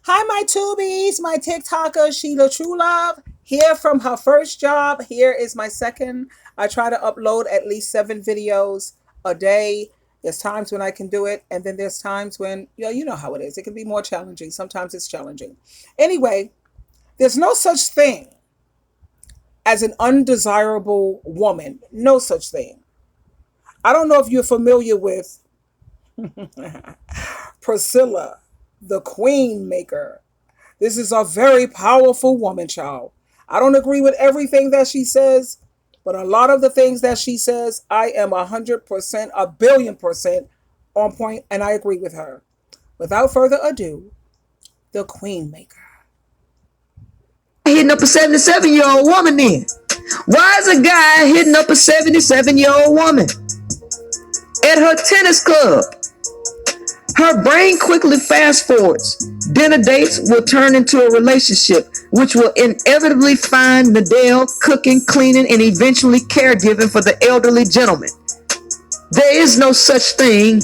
Hi, my tubies, my TikToker, SheilaTruelove, here from her first job. Here is my second. I try to upload at least 7 videos a day. There's times when I can do it, and then there's times when, you know how it is. It can be more challenging. Sometimes it's challenging. Anyway, there's no such thing as an undesirable woman. No such thing. I don't know if you're familiar with Priscilla, the Queen Maker. This is a very powerful woman, child. I don't agree with everything that she says, but a lot of the things that she says, I am 100%, a billion percent on point, and I agree with her. Without further ado, the Queen Maker. Hitting up a 77-year-old woman then? Why is a guy hitting up a 77-year-old woman at her tennis club? Her brain quickly fast forwards. Dinner dates will turn into a relationship, which will inevitably find Nadell cooking, cleaning, and eventually caregiving for the elderly gentleman. There is no such thing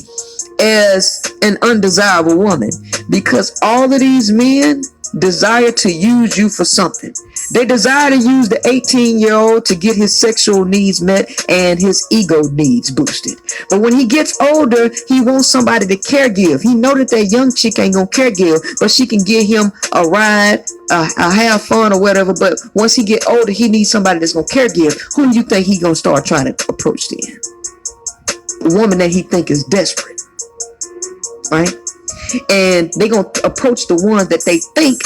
as an undesirable woman because all of these men desire to use you for something. They desire to use the 18-year-old to get his sexual needs met and his ego needs boosted. But when he gets older, he wants somebody to caregive. He know that young chick ain't gonna caregive, but she can give him a ride, have fun or whatever. But once he get older, he needs somebody that's gonna caregive. Who do you think he gonna start trying to approach then? The woman that he think is desperate, right? And they gonna approach the ones that they think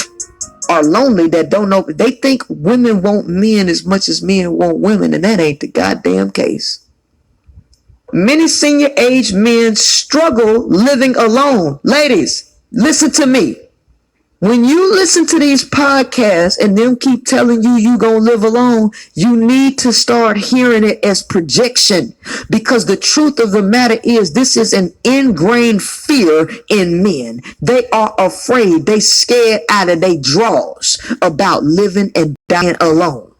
are lonely, that don't know. They think women want men as much as men want women, and that ain't the goddamn case. Many senior age men struggle living alone. Ladies, listen to me. When you listen to these podcasts and them keep telling you gonna live alone, you need to start hearing it as projection, because the truth of the matter is this is an ingrained fear in men. They are afraid. They scared out of their drawers about living and dying alone.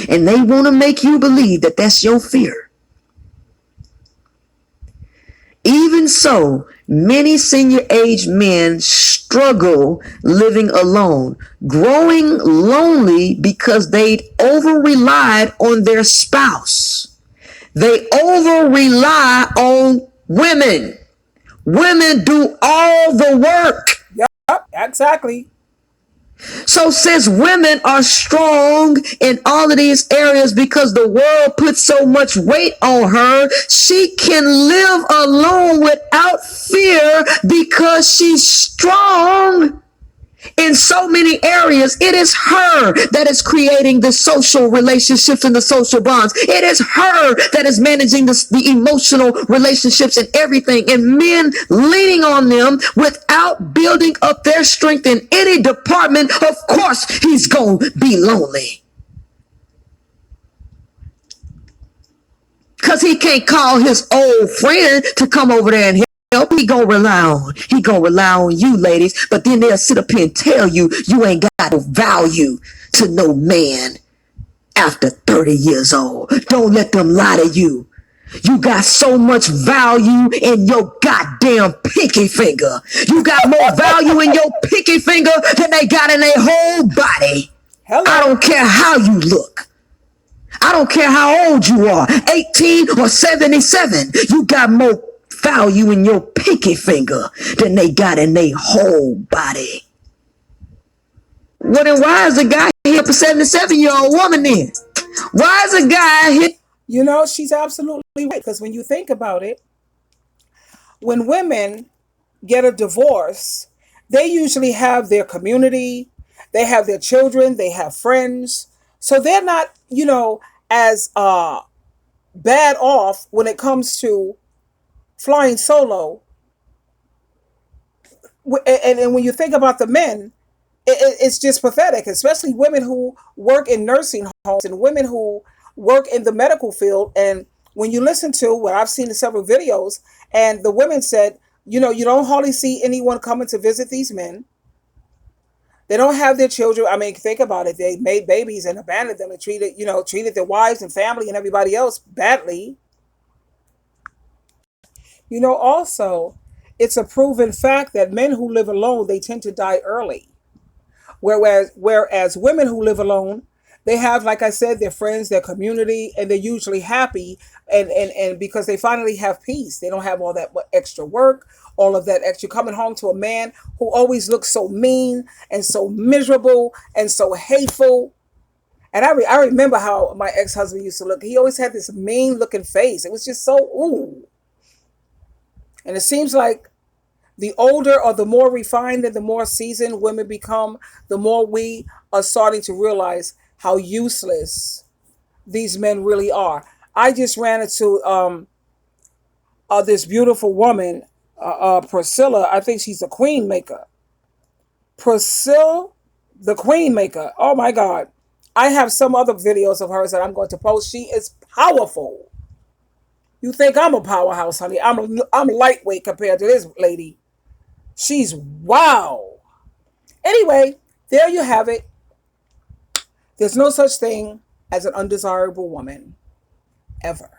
And they want to make you believe that that's your fear. Even so, many senior age men struggle living alone, growing lonely because they over-relied on their spouse. They over-rely on women. Women do all the work. Yep, exactly. So since women are strong in all of these areas because the world puts so much weight on her, she can live alone without fear because she's strong. In so many areas, it is her that is creating the social relationships and the social bonds. It is her that is managing the emotional relationships and everything. And men leaning on them without building up their strength in any department, of course, he's going to be lonely. Because he can't call his old friend to come over there and help. He gonna rely on you, ladies. But then they'll sit up here and tell you ain't got no value to no man after 30 years old. Don't let them lie to you. You got so much value in your goddamn pinky finger. You got more value in your pinky finger than they got in their whole body. Hello. I don't care how you look. I don't care how old you are, 18 or 77. You got more value in your pinky finger than they got in their whole body. Well, then why is a guy hit up a 77-year-old woman then? Why is a guy hit? You know, she's absolutely right. Because when you think about it, when women get a divorce, they usually have their community, they have their children, they have friends. So they're not, as bad off when it comes to flying solo. And when you think about the men, it's just pathetic, especially women who work in nursing homes and women who work in the medical field. And when you listen to what I've seen in several videos, and the women said, you don't hardly see anyone coming to visit these men. They don't have their children. I mean, think about it. They made babies and abandoned them and treated their wives and family and everybody else badly. Also, It's a proven fact that men who live alone, they tend to die early. Whereas women who live alone, they have, like I said, their friends, their community, and they're usually happy, and because they finally have peace. They don't have all that extra work, all of that extra coming home to a man who always looks so mean and so miserable and so hateful. And I remember how my ex-husband used to look. He always had this mean looking face. It was just so ooh. And it seems like the older or the more refined and the more seasoned women become, the more we are starting to realize how useless these men really are. I just ran into this beautiful woman, Priscilla. I think she's a queen maker. Priscilla, the queen maker. Oh my God. I have some other videos of hers that I'm going to post. She is powerful. You think I'm a powerhouse, honey? I'm lightweight compared to this lady. She's wow. Anyway, there you have it. There's no such thing as an undesirable woman ever.